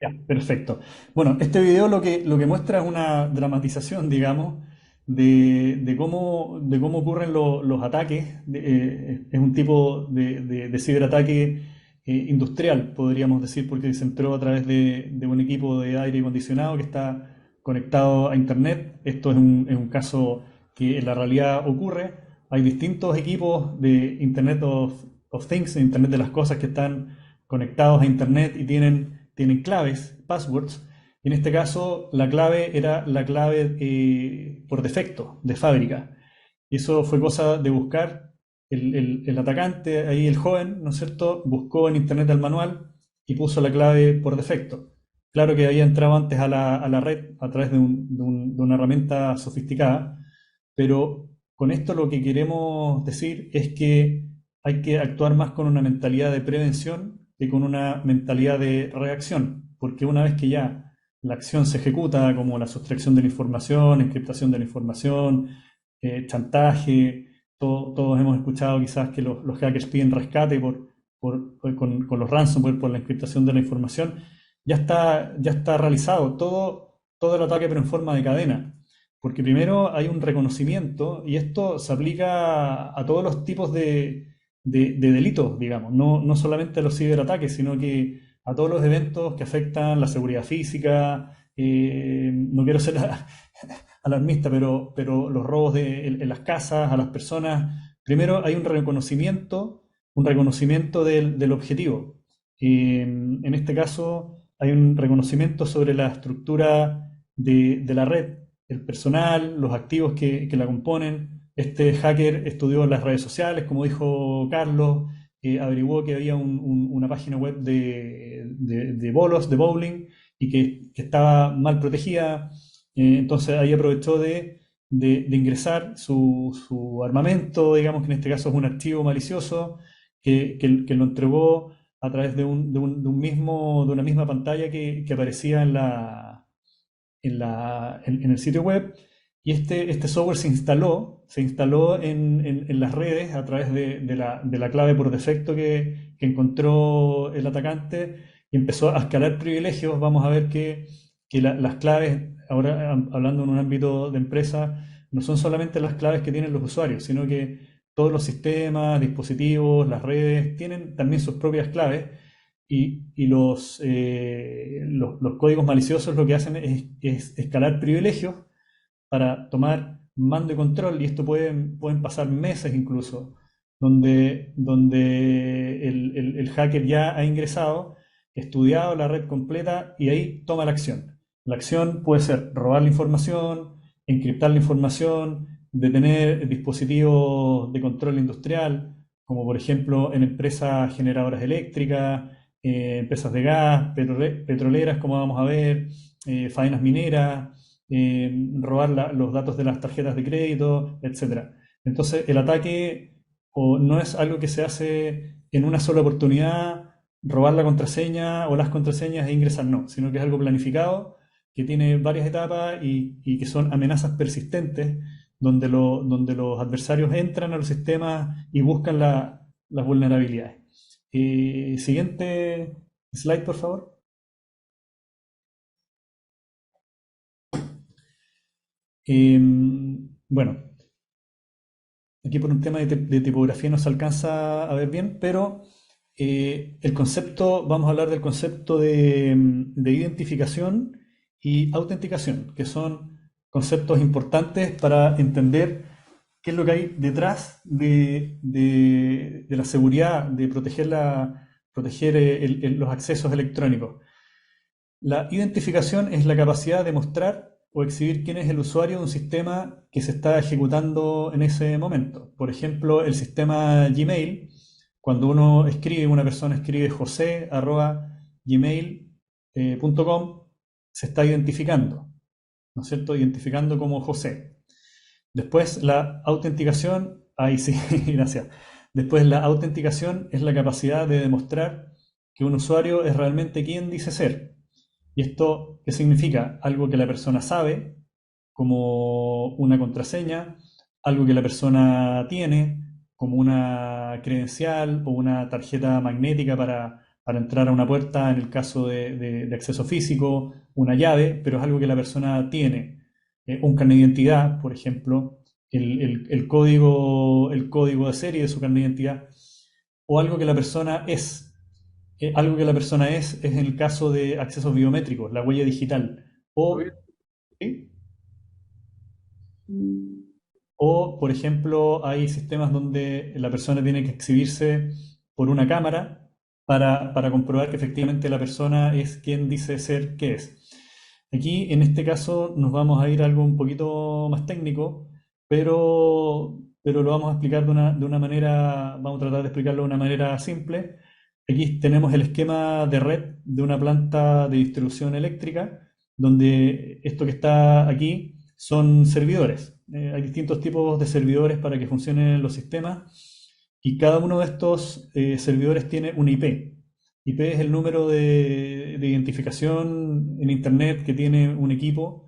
Ya, perfecto. Bueno, este video lo que muestra es una dramatización, digamos, de cómo ocurren los ataques. Es un tipo de ciberataque industrial, podríamos decir, porque se entró a través de un equipo de aire acondicionado que está conectado a Internet. Esto es un caso que en la realidad ocurre. Hay distintos equipos de Internet of Things, Internet de las cosas, que están conectados a Internet y tienen claves, passwords. Y en este caso, la clave era la clave por defecto, de fábrica. Y eso fue cosa de buscar. El atacante, ahí el joven, ¿no es cierto?, buscó en Internet el manual y puso la clave por defecto. Claro que había entrado antes a la red a través de una herramienta sofisticada, pero con esto lo que queremos decir es que hay que actuar más con una mentalidad de prevención que con una mentalidad de reacción, porque una vez que ya la acción se ejecuta, como la sustracción de la información, encriptación de la información, chantaje, todos hemos escuchado quizás que los hackers piden rescate con los ransomware, por la encriptación de la información. Ya está realizado todo el ataque, pero en forma de cadena. Porque primero hay un reconocimiento, y esto se aplica a todos los tipos de delitos, digamos, no solamente a los ciberataques, sino que a todos los eventos que afectan la seguridad física. No quiero ser alarmista, pero los robos en las casas, a las personas. Primero hay un reconocimiento del objetivo. En este caso hay un reconocimiento sobre la estructura de la red, el personal, los activos que la componen. Este hacker estudió las redes sociales, como dijo Carlos, averiguó que había una página web de bolos, de bowling, y que estaba mal protegida. Entonces ahí aprovechó de ingresar su armamento, digamos que en este caso es un archivo malicioso, que lo entregó a través de una misma pantalla que aparecía en el sitio web. Y este software se instaló en las redes a través de la clave por defecto que encontró el atacante, y empezó a escalar privilegios. Vamos a ver que las claves, ahora hablando en un ámbito de empresa, no son solamente las claves que tienen los usuarios, sino que todos los sistemas, dispositivos, las redes, tienen también sus propias claves. Y los códigos maliciosos lo que hacen es escalar privilegios para tomar mando y control, y esto pueden pasar meses incluso, donde el hacker ya ha ingresado, estudiado la red completa, y ahí toma la acción. La acción puede ser robar la información, encriptar la información, detener dispositivos de control industrial, como por ejemplo en empresas generadoras eléctricas, empresas de gas, petroleras, como vamos a ver, faenas mineras, robar los datos de las tarjetas de crédito, etcétera. Entonces, el ataque no es algo que se hace en una sola oportunidad, robar la contraseña o las contraseñas e ingresar, no, sino que es algo planificado, que tiene varias etapas, y que son amenazas persistentes, donde los adversarios entran a los sistemas y buscan las vulnerabilidades. Siguiente slide, por favor. Bueno, aquí por un tema de tipografía no se alcanza a ver bien, pero el concepto, vamos a hablar del concepto de identificación y autenticación, que son conceptos importantes para entender qué es lo que hay detrás de la seguridad, de proteger los accesos electrónicos. La identificación es la capacidad de mostrar o exhibir quién es el usuario de un sistema que se está ejecutando en ese momento. Por ejemplo, el sistema Gmail, cuando una persona escribe jose@gmail.com, se está identificando, ¿no es cierto? Identificando como José. Después la autenticación, ahí sí, gracias. Después la autenticación es la capacidad de demostrar que un usuario es realmente quien dice ser. ¿Y esto qué significa? Algo que la persona sabe, como una contraseña, algo que la persona tiene, como una credencial o una tarjeta magnética para entrar a una puerta en el caso de acceso físico, una llave, pero es algo que la persona tiene. Un carnet de identidad, por ejemplo, el código de serie de su carnet de identidad, o algo que la persona es. Algo que la persona es en el caso de accesos biométricos, la huella digital. Oye, O, ¿sí? O, por ejemplo, hay sistemas donde la persona tiene que exhibirse por una cámara para comprobar que efectivamente la persona es quien dice ser que es. Aquí, en este caso, nos vamos a ir a algo un poquito más técnico, pero lo vamos a explicar de una manera, vamos a tratar de explicarlo de una manera simple. Aquí tenemos el esquema de red de una planta de distribución eléctrica, donde esto que está aquí son servidores. Hay distintos tipos de servidores para que funcionen los sistemas y cada uno de estos servidores tiene una IP. IP es el número de identificación en Internet que tiene un equipo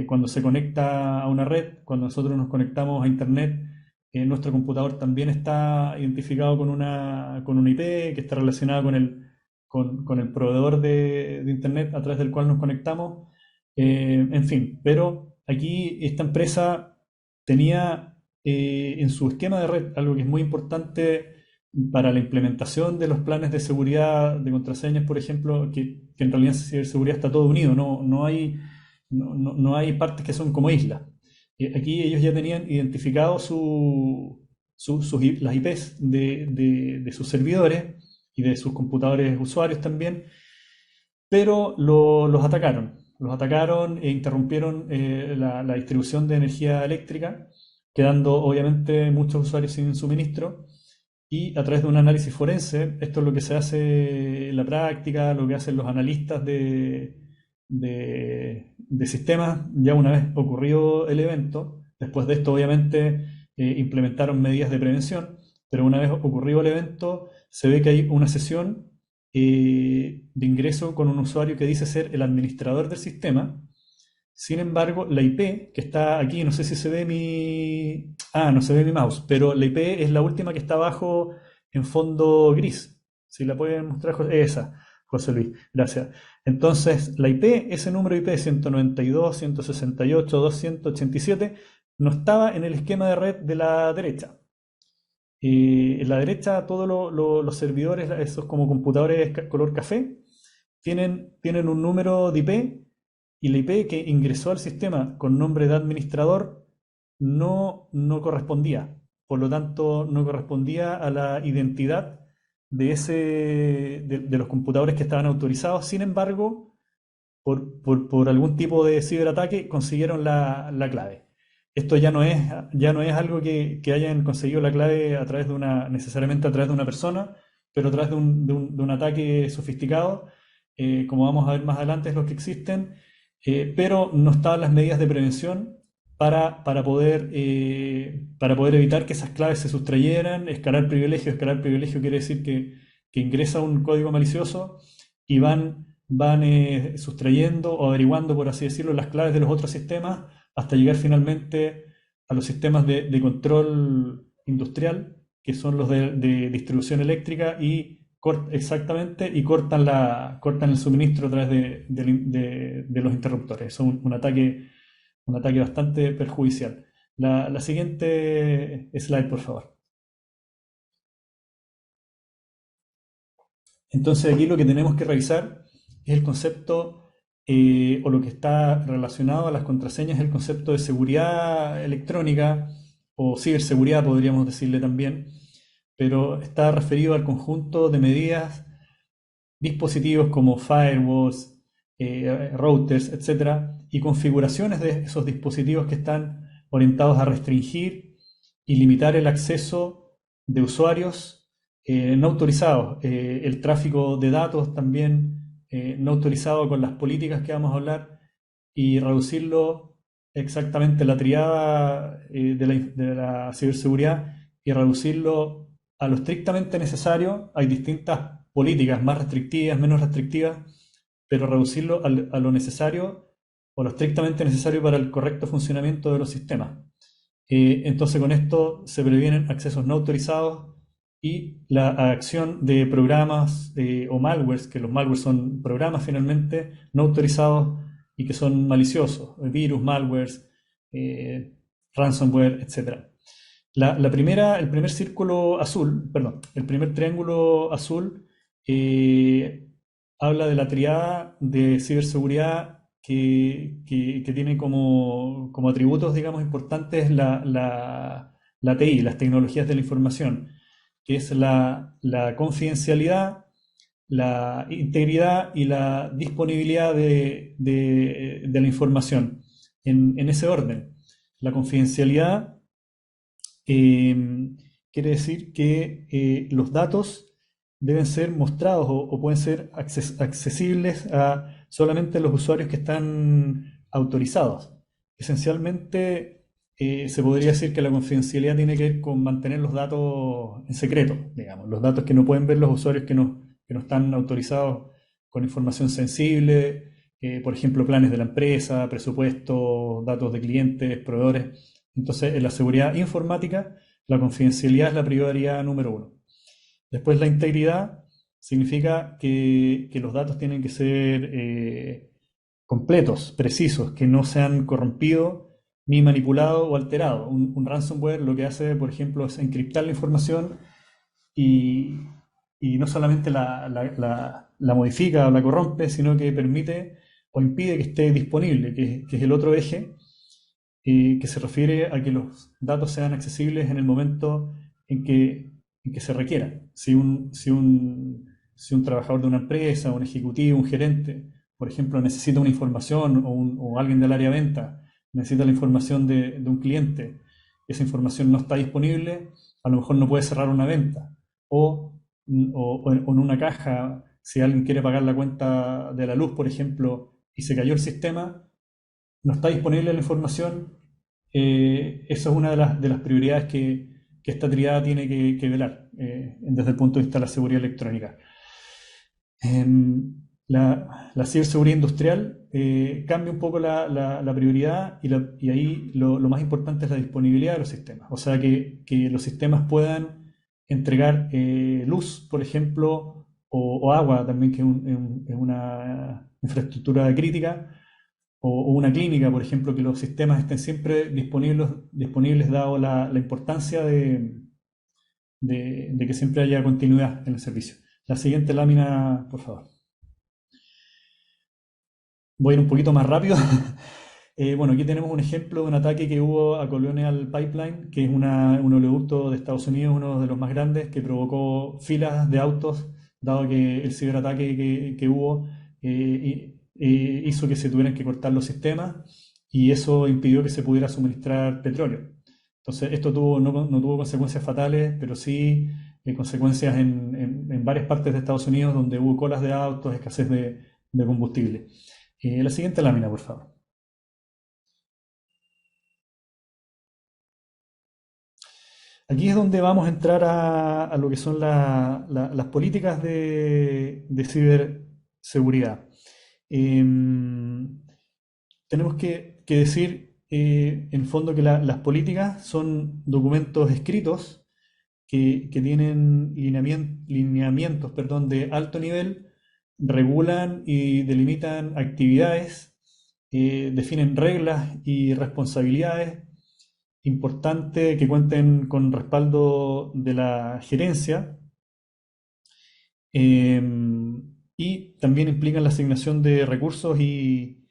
cuando se conecta a una red. Cuando nosotros nos conectamos a Internet, nuestro computador también está identificado con una IP que está relacionada con el proveedor de Internet a través del cual nos conectamos. En fin, pero aquí esta empresa tenía en su esquema de red algo que es muy importante para la implementación de los planes de seguridad de contraseñas, por ejemplo, que en realidad en ciberseguridad está todo unido, no hay partes que son como islas. Aquí ellos ya tenían identificado las IPs de sus servidores y de sus computadores usuarios también, pero los atacaron. Los atacaron e interrumpieron la distribución de energía eléctrica, quedando obviamente muchos usuarios sin suministro. Y a través de un análisis forense, esto es lo que se hace en la práctica, lo que hacen los analistas de sistemas, ya una vez ocurrido el evento. Después de esto, obviamente, implementaron medidas de prevención, pero una vez ocurrido el evento, se ve que hay una sesión de ingreso con un usuario que dice ser el administrador del sistema. Sin embargo, la IP que está aquí, no sé si se ve mi... Ah, no se ve mi mouse, pero la IP es la última que está abajo en fondo gris. Si la pueden mostrar, esa, José Luis, gracias. Entonces, la IP, ese número IP 192, 168, 287, no estaba en el esquema de red de la derecha. En la derecha, todos los servidores, esos como computadores color café, tienen un número de IP y la IP que ingresó al sistema con nombre de administrador no correspondía. Por lo tanto, no correspondía a la identidad de los computadores que estaban autorizados. Sin embargo, por algún tipo de ciberataque consiguieron la clave. Esto ya no es algo que hayan conseguido la clave a través de necesariamente a través de una persona, pero a través de un ataque sofisticado, como vamos a ver más adelante, es lo que existen, pero no estaban las medidas de prevención para poder evitar que esas claves se sustrayeran. Escalar privilegio quiere decir que ingresa un código malicioso y van sustrayendo o averiguando, por así decirlo, las claves de los otros sistemas hasta llegar finalmente a los sistemas de control industrial, que son los de distribución eléctrica, exactamente, y cortan el suministro a través de los interruptores. Es un ataque bastante perjudicial. La siguiente slide, por favor. Entonces aquí lo que tenemos que revisar es el concepto, o lo que está relacionado a las contraseñas, el concepto de seguridad electrónica o ciberseguridad, podríamos decirle también, pero está referido al conjunto de medidas, dispositivos como firewalls, routers, etcétera, y configuraciones de esos dispositivos que están orientados a restringir y limitar el acceso de usuarios no autorizados, el tráfico de datos también no autorizado con las políticas que vamos a hablar y reducirlo exactamente la triada de la ciberseguridad y reducirlo a lo estrictamente necesario. Hay distintas políticas más restrictivas, menos restrictivas, pero reducirlo a lo necesario o lo estrictamente necesario para el correcto funcionamiento de los sistemas. Entonces con esto se previenen accesos no autorizados y la acción de programas o malwares, que los malwares son programas finalmente no autorizados y que son maliciosos, virus, malwares, eh, ransomware, etcétera. El primer círculo azul, perdón, el primer triángulo azul eh, habla de la triada de ciberseguridad que tiene como atributos, digamos, importantes la TI, las tecnologías de la información, que es la confidencialidad, la integridad y la disponibilidad de la información. En ese orden, la confidencialidad quiere decir que los datos deben ser mostrados o pueden ser accesibles a solamente los usuarios que están autorizados. Esencialmente, se podría decir que la confidencialidad tiene que ver con mantener los datos en secreto, digamos, los datos que no pueden ver los usuarios que no están autorizados con información sensible, por ejemplo, planes de la empresa, presupuestos, datos de clientes, proveedores. Entonces, en la seguridad informática, la confidencialidad es la prioridad número uno. Después, la integridad significa que los datos tienen que ser completos, precisos, que no sean corrompidos, ni manipulados o alterados. Un ransomware lo que hace, por ejemplo, es encriptar la información y, y no solamente la modifica o la corrompe, sino que permite o impide que esté disponible, que es el otro eje, que se refiere a que los datos sean accesibles en el momento en que se requieran. Si un trabajador de una empresa, un ejecutivo, un gerente, por ejemplo, necesita una información o alguien del área de venta necesita la información de un cliente, esa información no está disponible, a lo mejor no puede cerrar una venta. O en una caja, si alguien quiere pagar la cuenta de la luz, por ejemplo, y se cayó el sistema, no está disponible la información, eso es una de las prioridades que esta triada tiene que velar desde el punto de vista de la seguridad electrónica. La ciberseguridad industrial cambia un poco la prioridad y ahí lo más importante es la disponibilidad de los sistemas. O sea, que los sistemas puedan entregar luz, por ejemplo, o agua también, que es una infraestructura crítica, o una clínica, por ejemplo, que los sistemas estén siempre disponibles dado la importancia de que siempre haya continuidad en el servicio. La siguiente lámina, por favor. Voy a ir un poquito más rápido. Bueno, aquí tenemos un ejemplo de un ataque que hubo a Colonial Pipeline, que es un oleoducto de Estados Unidos, uno de los más grandes, que provocó filas de autos, dado que el ciberataque que hubo hizo que se tuvieran que cortar los sistemas y eso impidió que se pudiera suministrar petróleo. Entonces, esto no tuvo consecuencias fatales, pero sí consecuencias en varias partes de Estados Unidos donde hubo colas de autos, escasez de combustible. La siguiente lámina, por favor. Aquí es donde vamos a entrar a lo que son las políticas de ciberseguridad. Tenemos que decir, en el fondo, que las políticas son documentos escritos que tienen lineamientos, perdón, de alto nivel, regulan y delimitan actividades, definen reglas y responsabilidades. Importante que cuenten con respaldo de la gerencia, eh, y también implican la asignación de recursos y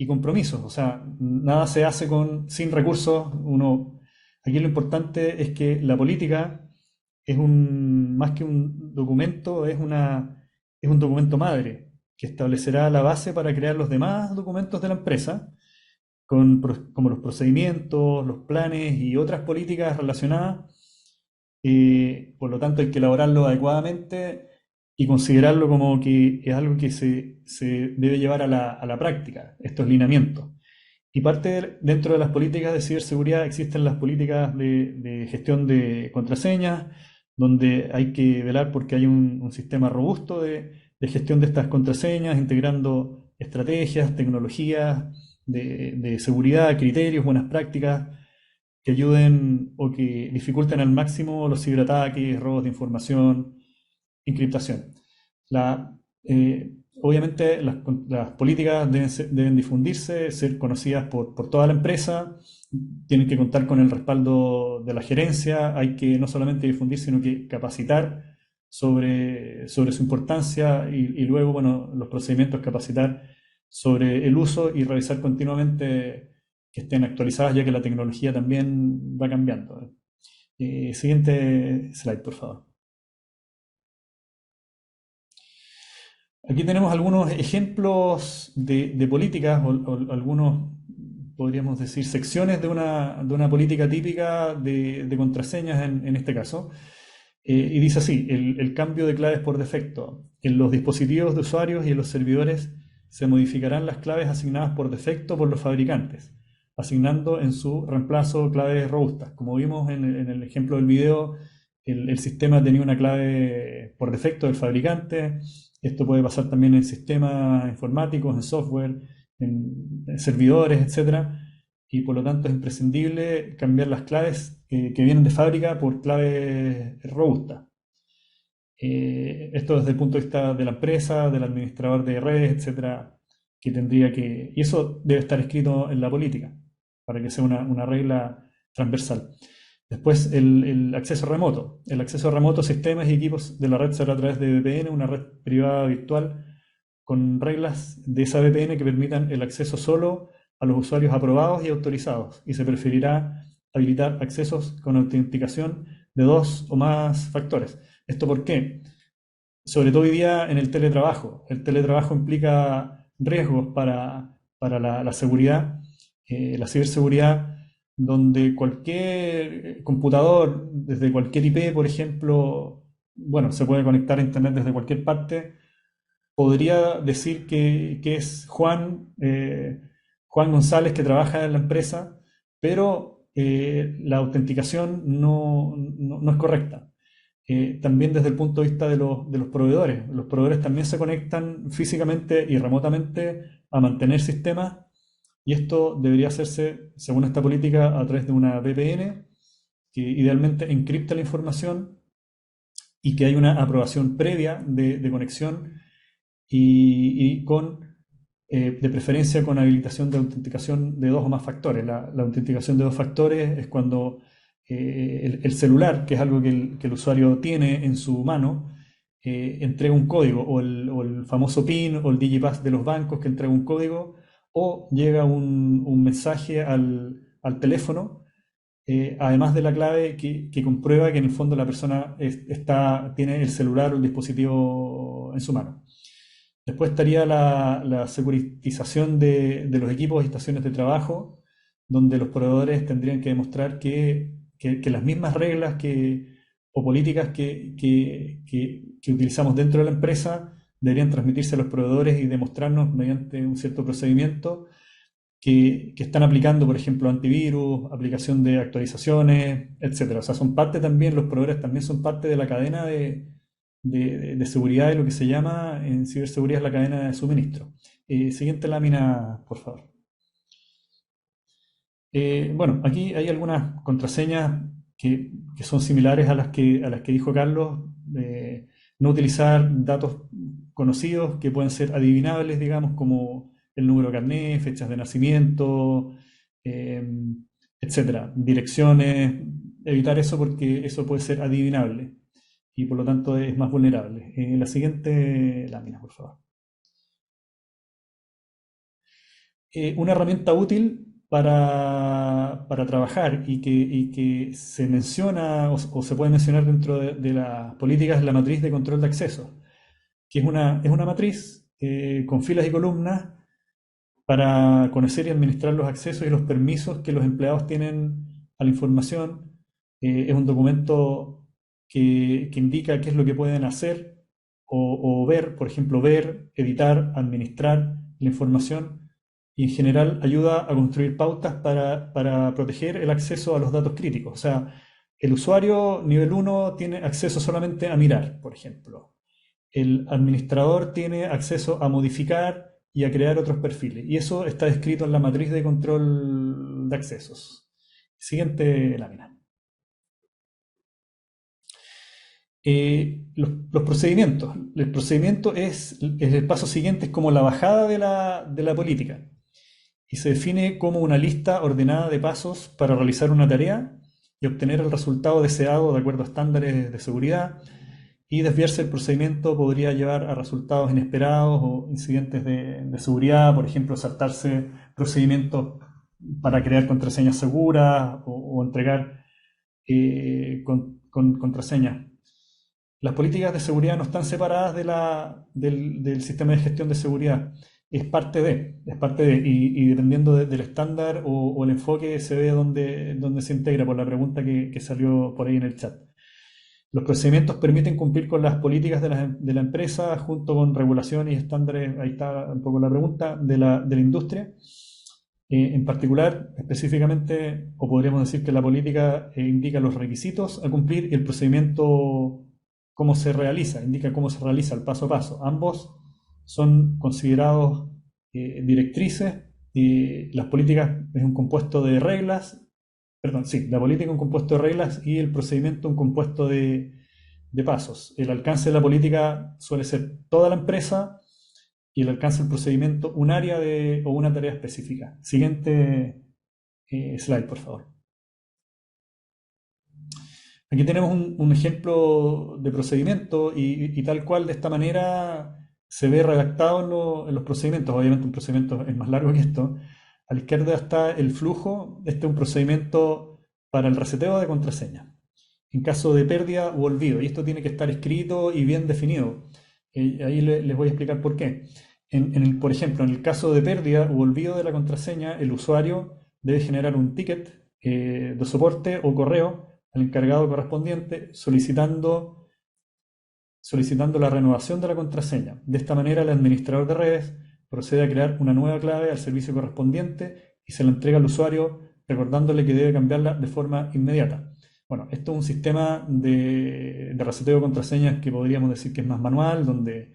compromisos. O sea, nada se hace sin recursos. Aquí lo importante es que la política más que un documento, es un documento madre que establecerá la base para crear los demás documentos de la empresa, como los procedimientos, los planes y otras políticas relacionadas. Por lo tanto, hay que elaborarlo adecuadamente y considerarlo como que es algo que se debe llevar a la práctica, estos lineamientos. Y dentro de las políticas de ciberseguridad existen las políticas de gestión de contraseñas, donde hay que velar porque hay un sistema robusto de gestión de estas contraseñas, integrando estrategias, tecnologías de seguridad, criterios, buenas prácticas, que ayuden o que dificulten al máximo los ciberataques, robos de información, encriptación. Obviamente las políticas deben difundirse, ser conocidas por toda la empresa, tienen que contar con el respaldo de la gerencia, hay que no solamente difundir, sino que capacitar sobre su importancia y luego, bueno, los procedimientos, capacitar sobre el uso y revisar continuamente que estén actualizadas, ya que la tecnología también va cambiando. Siguiente slide, por favor. Aquí tenemos algunos ejemplos de políticas o algunos, podríamos decir, secciones de una política típica de contraseñas en este caso. Y dice así, el cambio de claves por defecto. En los dispositivos de usuarios y en los servidores se modificarán las claves asignadas por defecto por los fabricantes, asignando en su reemplazo claves robustas. Como vimos en el ejemplo del video, el sistema tenía una clave por defecto del fabricante. Esto puede pasar también en sistemas informáticos, en software, en servidores, etcétera, y por lo tanto es imprescindible cambiar las claves que vienen de fábrica por claves robustas. Esto desde el punto de vista de la empresa, del administrador de redes, etcétera, que tendría que. Y eso debe estar escrito en la política, para que sea una regla transversal. Después, el acceso remoto. El acceso remoto a sistemas y equipos de la red será a través de VPN, una red privada virtual, con reglas de esa VPN que permitan el acceso solo a los usuarios aprobados y autorizados, y se preferirá habilitar accesos con autenticación de 2 o más factores. ¿Esto por qué? Sobre todo hoy día en el teletrabajo. El teletrabajo implica riesgos para la seguridad, la ciberseguridad, donde cualquier computador, desde cualquier IP, por ejemplo, bueno, se puede conectar a Internet desde cualquier parte, podría decir que es Juan González que trabaja en la empresa, pero la autenticación no es correcta. También desde el punto de vista de los proveedores. Los proveedores también se conectan físicamente y remotamente a mantener sistemas y esto debería hacerse, según esta política, a través de una VPN que idealmente encripte la información y que haya una aprobación previa de conexión y de preferencia con habilitación de autenticación de 2 o más factores. La autenticación de 2 factores es cuando el celular, que es algo que el usuario tiene en su mano, entrega un código, o el famoso PIN o el Digipass de los bancos que entrega un código, o llega un mensaje al teléfono, además de la clave que comprueba que en el fondo la persona tiene el celular o el dispositivo en su mano. Después estaría la securitización de los equipos y estaciones de trabajo, donde los proveedores tendrían que demostrar que las mismas reglas o políticas que utilizamos dentro de la empresa deberían transmitirse a los proveedores y demostrarnos mediante un cierto procedimiento que están aplicando, por ejemplo, antivirus, aplicación de actualizaciones, etcétera. O sea, son parte también, los proveedores también son parte de la cadena de seguridad, de lo que se llama en ciberseguridad la cadena de suministro. Siguiente lámina, por favor. Bueno, aquí hay algunas contraseñas que son similares a las que dijo Carlos. No utilizar datos conocidos que pueden ser adivinables, digamos, como el número de carnet, fechas de nacimiento, eh, etcétera, direcciones. Evitar eso porque eso puede ser adivinable y por lo tanto es más vulnerable. La siguiente lámina, por favor. Una herramienta útil para trabajar y que se menciona o se puede mencionar dentro de las políticas es la matriz de control de acceso, que es una matriz con filas y columnas para conocer y administrar los accesos y los permisos que los empleados tienen a la información. Es un documento que indica qué es lo que pueden hacer o ver, por ejemplo, ver, editar, administrar la información y en general ayuda a construir pautas para proteger el acceso a los datos críticos. O sea, el usuario nivel 1 tiene acceso solamente a mirar, por ejemplo. El administrador tiene acceso a modificar y a crear otros perfiles. Y eso está descrito en la matriz de control de accesos. Siguiente lámina. Los procedimientos. El procedimiento es el paso siguiente, es como la bajada de la política y se define como una lista ordenada de pasos para realizar una tarea y obtener el resultado deseado de acuerdo a estándares de seguridad, y desviarse el procedimiento podría llevar a resultados inesperados o incidentes de seguridad, por ejemplo, saltarse procedimientos para crear contraseñas seguras o entregar contraseñas. Las políticas de seguridad no están separadas del sistema de gestión de seguridad. Es parte de, y dependiendo del estándar o el enfoque se ve dónde se integra, por la pregunta que salió por ahí en el chat. Los procedimientos permiten cumplir con las políticas de la empresa junto con regulaciones y estándares, ahí está un poco la pregunta, de la industria. En particular, específicamente, o podríamos decir que la política indica los requisitos a cumplir y el procedimiento cómo se realiza, indica cómo se realiza el paso a paso. Ambos son considerados directrices y las políticas es un compuesto de reglas, perdón, sí, la política es un compuesto de reglas y el procedimiento un compuesto de pasos. El alcance de la política suele ser toda la empresa y el alcance del procedimiento un área o una tarea específica. Siguiente slide, por favor. Aquí tenemos un ejemplo de procedimiento y tal cual de esta manera se ve redactado en los procedimientos. Obviamente un procedimiento es más largo que esto. A la izquierda está el flujo. Este es un procedimiento para el reseteo de contraseña en caso de pérdida u olvido. Y esto tiene que estar escrito y bien definido. Ahí les voy a explicar por qué. Por ejemplo, en el caso de pérdida u olvido de la contraseña, el usuario debe generar un ticket de soporte o correo al encargado correspondiente solicitando la renovación de la contraseña. De esta manera, el administrador de redes procede a crear una nueva clave al servicio correspondiente y se la entrega al usuario recordándole que debe cambiarla de forma inmediata. Bueno, esto es un sistema de reseteo de contraseñas que podríamos decir que es más manual, donde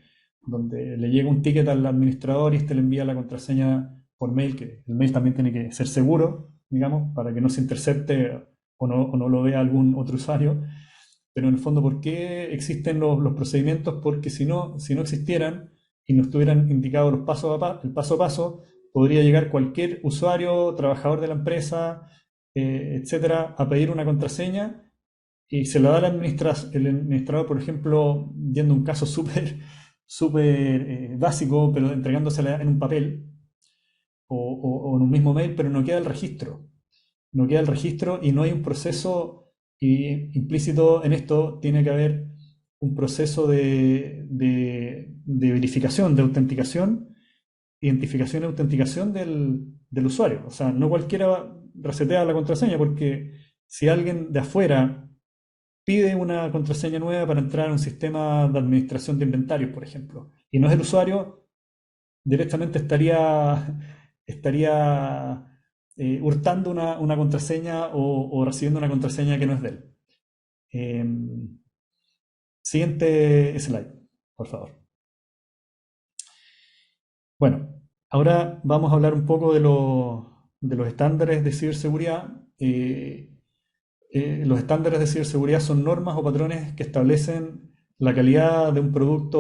le llega un ticket al administrador y este le envía la contraseña por mail, que el mail también tiene que ser seguro, digamos, para que no se intercepte o no lo vea algún otro usuario. Pero en el fondo, ¿por qué existen los procedimientos? Porque si no existieran y no estuvieran indicados el paso a paso, podría llegar cualquier usuario, trabajador de la empresa, etcétera, a pedir una contraseña y se la da el administrador, por ejemplo, yendo un caso súper básico, pero entregándosela en un papel o en un mismo mail, pero no queda el registro. No queda el registro y no hay un proceso implícito en esto. Tiene que haber un proceso de verificación, de autenticación, identificación y autenticación del usuario. O sea, no cualquiera resetea la contraseña, porque si alguien de afuera pide una contraseña nueva para entrar a un sistema de administración de inventarios, por ejemplo, y no es el usuario, directamente estaría hurtando una contraseña o recibiendo una contraseña que no es de él. Siguiente slide, por favor. Bueno, ahora vamos a hablar un poco de los estándares de ciberseguridad. Los estándares de ciberseguridad son normas o patrones que establecen la calidad de un producto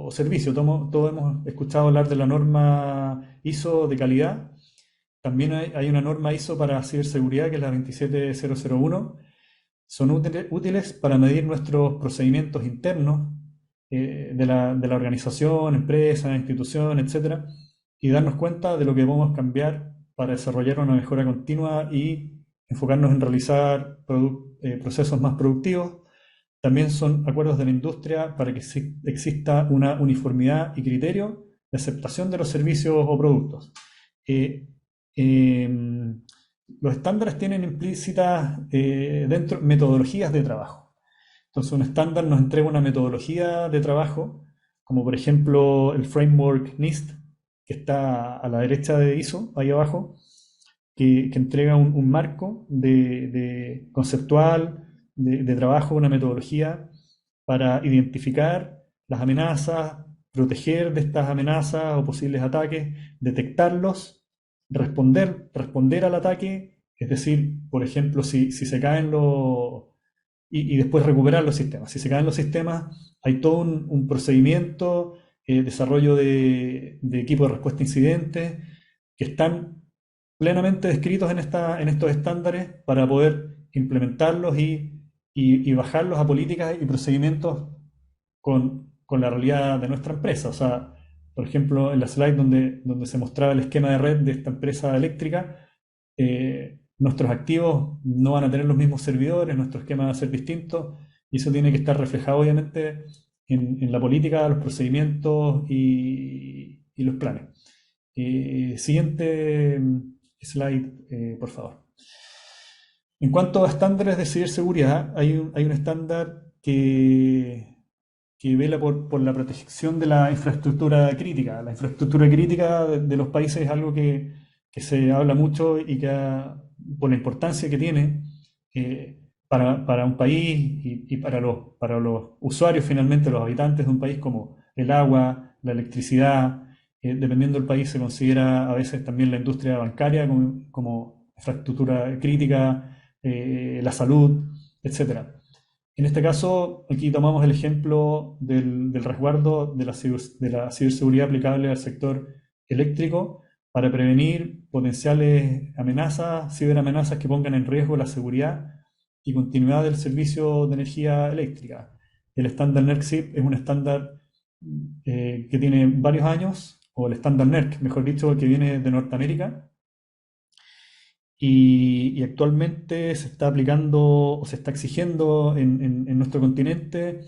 o servicio. Todos hemos escuchado hablar de la norma ISO de calidad. También hay una norma ISO para ciberseguridad que es la 27001. Son útiles para medir nuestros procedimientos internos de la organización, empresa, institución, etcétera, y darnos cuenta de lo que podemos cambiar para desarrollar una mejora continua y enfocarnos en realizar procesos más productivos. También son acuerdos de la industria para que exista una uniformidad y criterio de aceptación de los servicios o productos. Los estándares tienen implícitas dentro metodologías de trabajo. Entonces, un estándar nos entrega una metodología de trabajo, como por ejemplo el framework NIST, que está a la derecha de ISO, ahí abajo, que entrega un marco conceptual de trabajo, una metodología para identificar las amenazas, proteger de estas amenazas o posibles ataques, detectarlos, responder al ataque Es decir, por ejemplo, si se caen los... y después recuperar los sistemas. Si se caen los sistemas, hay todo un procedimiento, desarrollo de equipos de respuesta a incidentes, que están plenamente descritos en estos estándares para poder implementarlos y bajarlos a políticas y procedimientos con la realidad de nuestra empresa. O sea, por ejemplo, en la slide donde se mostraba el esquema de red de esta empresa eléctrica, nuestros activos no van a tener los mismos servidores, nuestro esquema va a ser distinto, y eso tiene que estar reflejado obviamente en la política, los procedimientos y los planes. Siguiente slide, por favor. En cuanto a estándares de ciberseguridad, hay un estándar que vela por la protección de la infraestructura crítica. La infraestructura crítica de los países es algo que se habla mucho y por la importancia que tiene para un país y para los usuarios, finalmente, los habitantes de un país, como el agua, la electricidad. Dependiendo del país, se considera a veces también la industria bancaria como infraestructura crítica, la salud, etcétera. En este caso, aquí tomamos el ejemplo del resguardo de la ciberseguridad aplicable al sector eléctrico para prevenir potenciales amenazas, ciberamenazas que pongan en riesgo la seguridad y continuidad del servicio de energía eléctrica. El estándar NERC-CIP es un estándar que tiene varios años, o el estándar NERC, mejor dicho, que viene de Norteamérica, y actualmente se está aplicando o se está exigiendo en nuestro continente.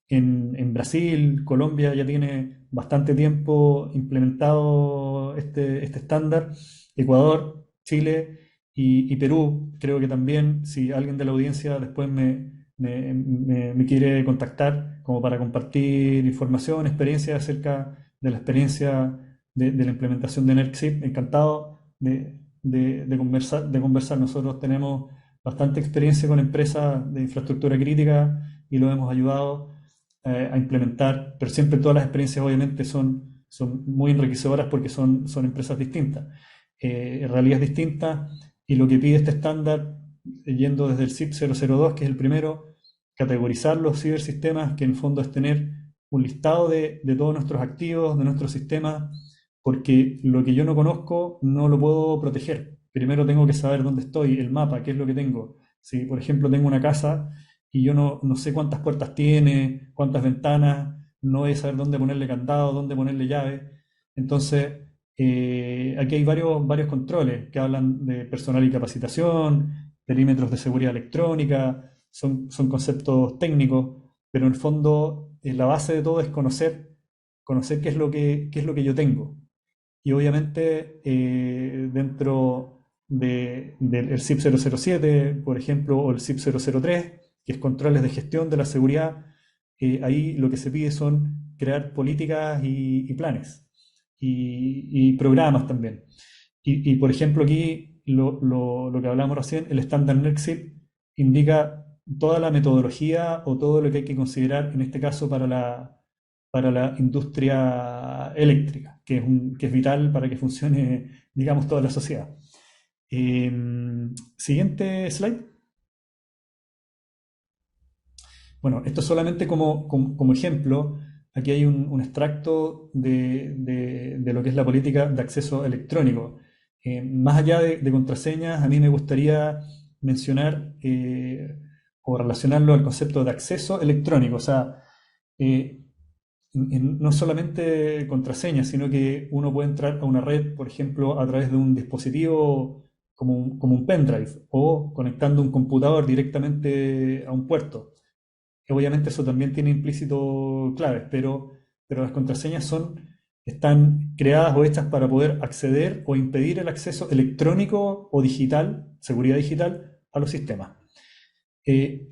En Brasil, Colombia ya tiene bastante tiempo implementado este estándar. Ecuador, Chile y Perú, creo que también, si alguien de la audiencia después me quiere contactar como para compartir información, experiencia acerca de la experiencia de la implementación de NERC-CIP, encantado de conversar. Nosotros tenemos bastante experiencia con empresas de infraestructura crítica y lo hemos ayudado a implementar, pero siempre todas las experiencias obviamente son muy enriquecedoras porque son empresas distintas, realidades distintas, y lo que pide este estándar, yendo desde el CIP 002, que es el primero, categorizar los cibersistemas, que en el fondo es tener un listado de todos nuestros activos, de nuestros sistemas, porque lo que yo no conozco no lo puedo proteger. Primero tengo que saber dónde estoy, el mapa, qué es lo que tengo. Si, por ejemplo, tengo una casa y yo no sé cuántas puertas tiene, cuántas ventanas, no voy a saber dónde ponerle candado, dónde ponerle llave. Entonces, aquí hay varios controles que hablan de personal y capacitación, perímetros de seguridad electrónica, son conceptos técnicos, pero en el fondo la base de todo es conocer qué es lo que yo tengo. Y obviamente dentro del CIP 007, por ejemplo, o el CIP 003, que es controles de gestión de la seguridad, ahí lo que se pide son crear políticas y planes y programas también. Por ejemplo, aquí lo que hablamos recién, el estándar NERC-CIP indica toda la metodología o todo lo que hay que considerar, en este caso, para la industria eléctrica, que es vital para que funcione, digamos, toda la sociedad. Siguiente slide. Bueno, esto solamente como ejemplo. Aquí hay un extracto de lo que es la política de acceso electrónico. Más allá de contraseñas, a mí me gustaría mencionar o relacionarlo al concepto de acceso electrónico. O sea, eh, no solamente contraseñas, sino que uno puede entrar a una red, por ejemplo, a través de un dispositivo como un pendrive, o conectando un computador directamente a un puerto. Obviamente eso también tiene implícito claves, pero las contraseñas están creadas o hechas para poder acceder o impedir el acceso electrónico o digital, seguridad digital, a los sistemas.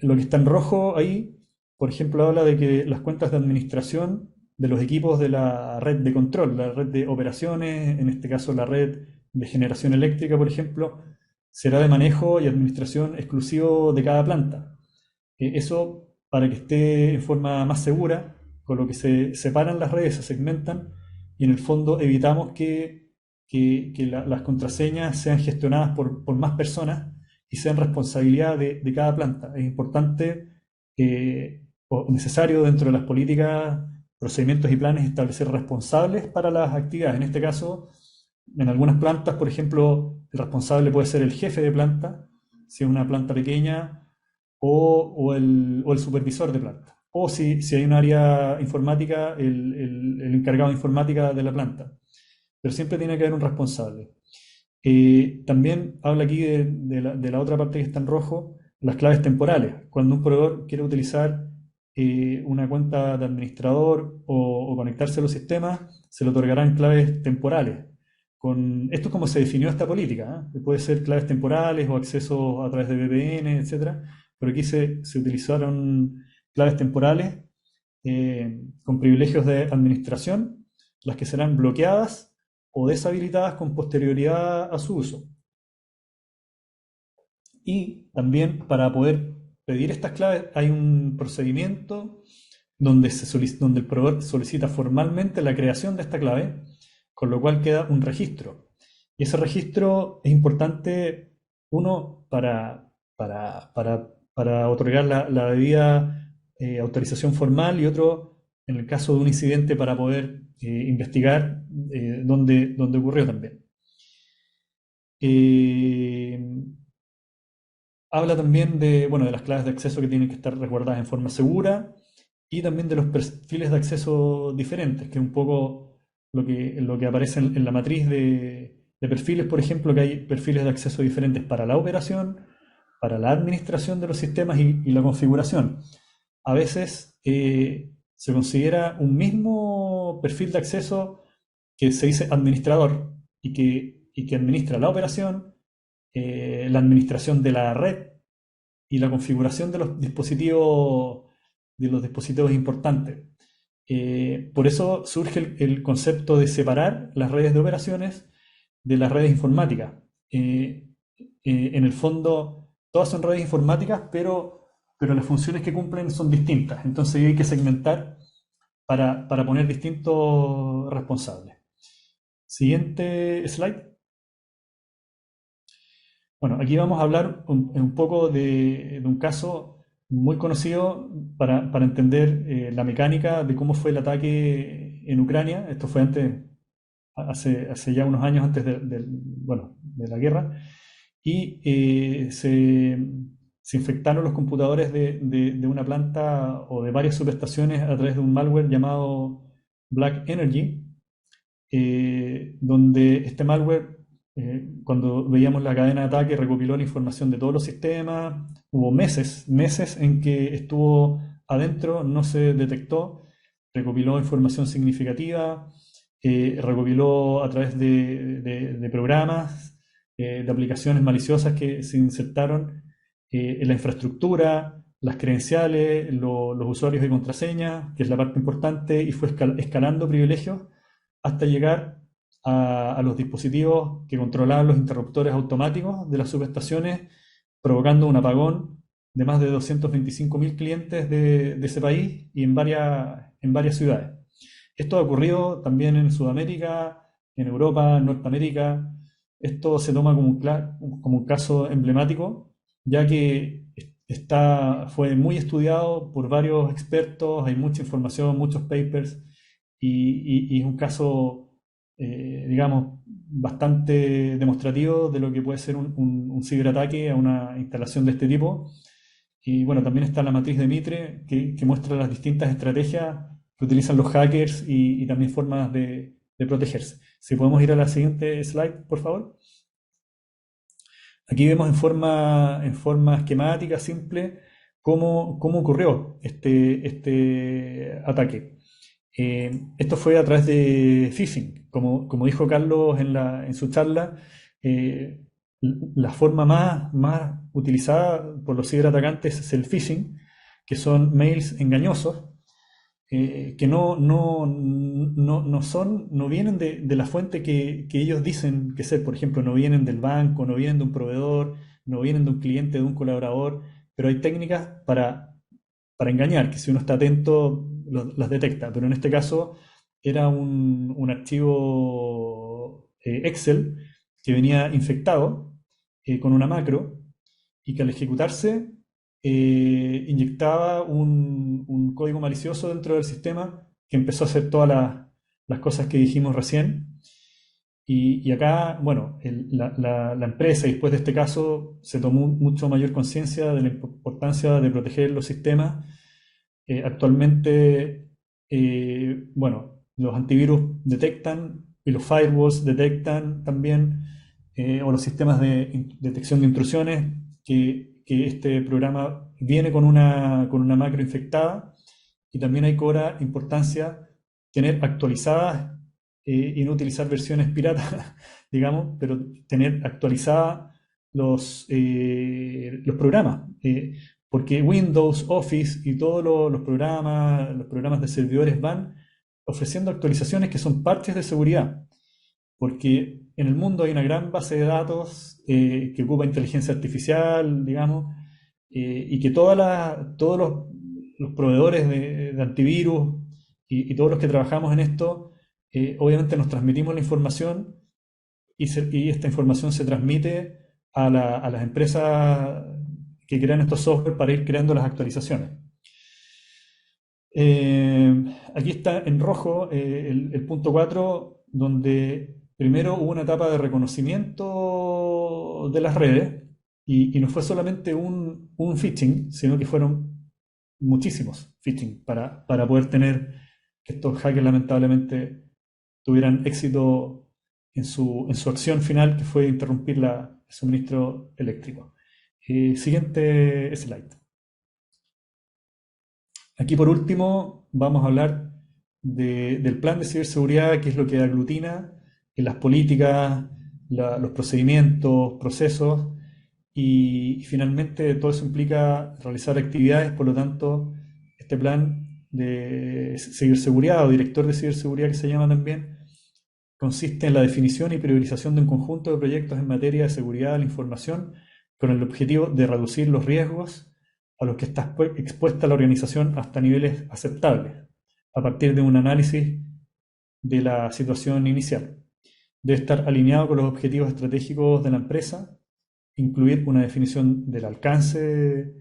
Lo que está en rojo ahí, por ejemplo, habla de que las cuentas de administración de los equipos de la red de control, la red de operaciones, en este caso la red de generación eléctrica, por ejemplo, será de manejo y administración exclusivo de cada planta. Eso para que esté en forma más segura, con lo que se separan las redes, se segmentan, y en el fondo evitamos que que las contraseñas sean gestionadas por más personas y sean responsabilidad de cada planta. Es importante o necesario dentro de las políticas, procedimientos y planes establecer responsables para las actividades. En este caso, en algunas plantas, por ejemplo, el responsable puede ser el jefe de planta, si es una planta pequeña, o el supervisor de planta. O si hay un área informática, el encargado de informática de la planta. Pero siempre tiene que haber un responsable. También habla aquí de la otra parte que está en rojo, las claves temporales. Cuando un proveedor quiere utilizar una cuenta de administrador o conectarse a los sistemas, se le otorgarán claves temporales. Esto es como se definió esta política, ¿eh? Puede ser claves temporales o acceso a través de VPN, etcétera, pero aquí se utilizaron claves temporales con privilegios de administración, las que serán bloqueadas o deshabilitadas con posterioridad a su uso. Y también para poder pedir estas claves hay un procedimiento donde el proveedor solicita formalmente la creación de esta clave, con lo cual queda un registro. Y ese registro es importante, uno, para otorgar la debida autorización formal y otro, en el caso de un incidente, para poder investigar dónde ocurrió también. Eh, Habla también de las claves de acceso que tienen que estar resguardadas en forma segura y también de los perfiles de acceso diferentes, que es un poco lo que aparece en la matriz de perfiles, por ejemplo, que hay perfiles de acceso diferentes para la operación, para la administración de los sistemas y la configuración. A veces se considera un mismo perfil de acceso que se dice administrador y que administra la operación, la administración de la red y la configuración de los dispositivos importantes. Por eso surge el concepto de separar las redes de operaciones de las redes informáticas. En el fondo, todas son redes informáticas, pero las funciones que cumplen son distintas. Entonces hay que segmentar para poner distintos responsables. Siguiente slide. Bueno, aquí vamos a hablar un poco de un caso muy conocido para entender la mecánica de cómo fue el ataque en Ucrania. Esto fue hace ya unos años antes de la guerra. Y se infectaron los computadores de una planta o de varias subestaciones a través de un malware llamado Black Energy, donde este malware, cuando veíamos la cadena de ataque, recopiló la información de todos los sistemas. Hubo meses en que estuvo adentro, no se detectó, recopiló información significativa, recopiló a través de programas, de aplicaciones maliciosas que se insertaron en la infraestructura, las credenciales, los usuarios y contraseñas, que es la parte importante, y fue escalando privilegios hasta llegar a los dispositivos que controlaban los interruptores automáticos de las subestaciones, provocando un apagón de más de 225.000 clientes de ese país y en varias ciudades. Esto ha ocurrido también en Sudamérica, en Europa, en Norteamérica. Esto se toma como un caso emblemático, ya que fue muy estudiado por varios expertos, hay mucha información, muchos papers, y es un caso, digamos, bastante demostrativo de lo que puede ser un ciberataque a una instalación de este tipo. Y bueno, también está la matriz de Mitre, que muestra las distintas estrategias que utilizan los hackers y también formas de protegerse. Si podemos ir a la siguiente slide, por favor. Aquí vemos en forma esquemática, simple, cómo ocurrió este ataque. Esto fue a través de phishing. Como dijo Carlos en su charla, eh, la forma más utilizada por los ciberatacantes es el phishing, que son mails engañosos, que no vienen de la fuente que ellos dicen que ser. Por ejemplo, no vienen del banco, no vienen de un proveedor, no vienen de un cliente, de un colaborador, pero hay técnicas para engañar, que si uno está atento las detecta. Pero en este caso era un archivo Excel que venía infectado con una macro y que al ejecutarse inyectaba un código malicioso dentro del sistema que empezó a hacer todas las cosas que dijimos recién. Y acá, bueno, la empresa, después de este caso, se tomó mucho mayor conciencia de la importancia de proteger los sistemas. Actualmente, bueno, los antivirus detectan y los firewalls detectan también, o los sistemas de detección de intrusiones, que este programa viene con una macro infectada, y también hay cobra importancia tener actualizadas y no utilizar versiones piratas, digamos, pero tener actualizadas los programas. Porque Windows, Office y todos los programas de servidores van ofreciendo actualizaciones que son parches de seguridad. Porque en el mundo hay una gran base de datos que ocupa inteligencia artificial, digamos, y que todos los proveedores de antivirus y todos los que trabajamos en esto, obviamente nos transmitimos la información y esta información se transmite a las empresas que crean estos software para ir creando las actualizaciones. Aquí está en rojo el punto 4, donde primero hubo una etapa de reconocimiento de las redes y no fue solamente un phishing, sino que fueron muchísimos phishing para poder tener que estos hackers lamentablemente tuvieran éxito en su acción final, que fue interrumpir el suministro eléctrico. Siguiente slide. Aquí por último vamos a hablar del plan de ciberseguridad, que es lo que aglutina en las políticas, los procedimientos, procesos, y finalmente todo eso implica realizar actividades. Por lo tanto, este plan de ciberseguridad o director de ciberseguridad, que se llama también, consiste en la definición y priorización de un conjunto de proyectos en materia de seguridad de la información con el objetivo de reducir los riesgos a los que está expuesta la organización hasta niveles aceptables, a partir de un análisis de la situación inicial. Debe estar alineado con los objetivos estratégicos de la empresa, incluir una definición del alcance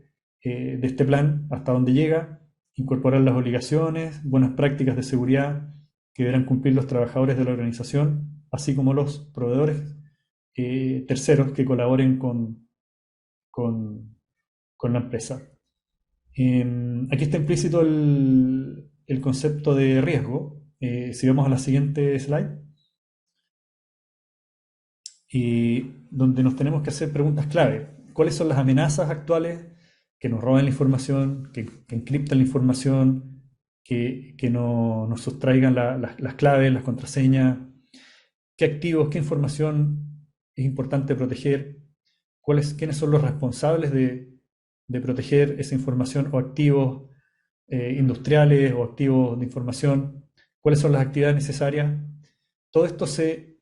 de este plan, hasta dónde llega, incorporar las obligaciones, buenas prácticas de seguridad que deberán cumplir los trabajadores de la organización, así como los proveedores terceros que colaboren con, con la empresa. Aquí está implícito el concepto de riesgo. Si vamos a la siguiente slide, donde nos tenemos que hacer preguntas clave. ¿Cuáles son las amenazas actuales que nos roban la información, que encriptan la información, que nos sustraigan las claves, las contraseñas? ¿Qué activos, qué información es importante proteger? ¿Quiénes son los responsables de proteger esa información o activos industriales o activos de información? ¿Cuáles son las actividades necesarias? Todo esto se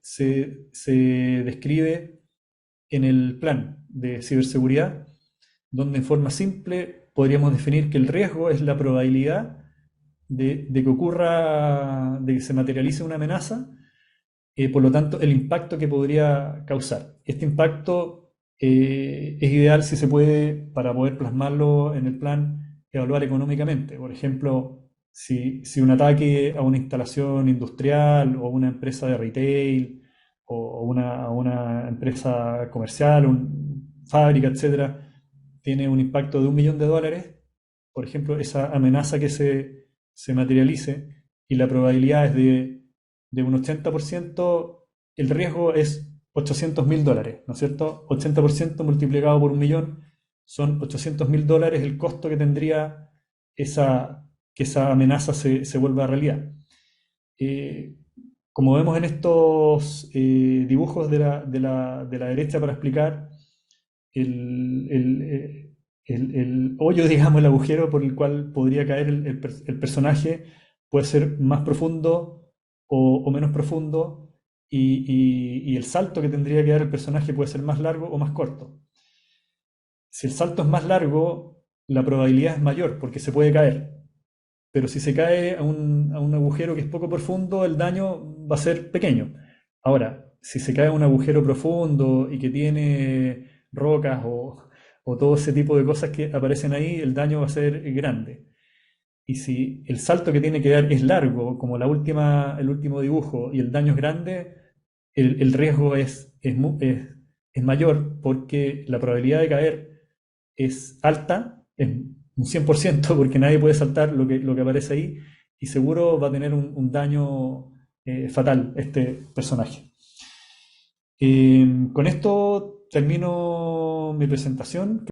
describe en el plan de ciberseguridad, donde en forma simple podríamos definir que el riesgo es la probabilidad de que ocurra, de que se materialice una amenaza, por lo tanto, el impacto que podría causar. Este impacto es ideal si se puede, para poder plasmarlo en el plan, evaluar económicamente. Por ejemplo, si un ataque a una instalación industrial o una empresa de retail o una empresa comercial, una fábrica, etcétera, tiene un impacto de $1.000.000, por ejemplo, esa amenaza que se materialice y la probabilidad es de un 80%, el riesgo es $800.000, ¿no es cierto? 80% multiplicado por 1.000.000 son $800.000 el costo que tendría que esa amenaza se vuelva realidad. Como vemos en estos dibujos de la derecha para explicar el hoyo, digamos, el agujero por el cual podría caer el personaje, puede ser más profundo o menos profundo, y el salto que tendría que dar el personaje puede ser más largo o más corto. Si el salto es más largo, la probabilidad es mayor porque se puede caer. Pero si se cae a un agujero que es poco profundo, el daño va a ser pequeño. Ahora, si se cae en un agujero profundo y que tiene rocas o todo ese tipo de cosas que aparecen ahí, el daño va a ser grande. Y si el salto que tiene que dar es largo, como el último dibujo, y el daño es grande, el riesgo es mayor porque la probabilidad de caer es alta, es un 100% porque nadie puede saltar lo que aparece ahí, y seguro va a tener un daño fatal este personaje. Con esto termino mi presentación.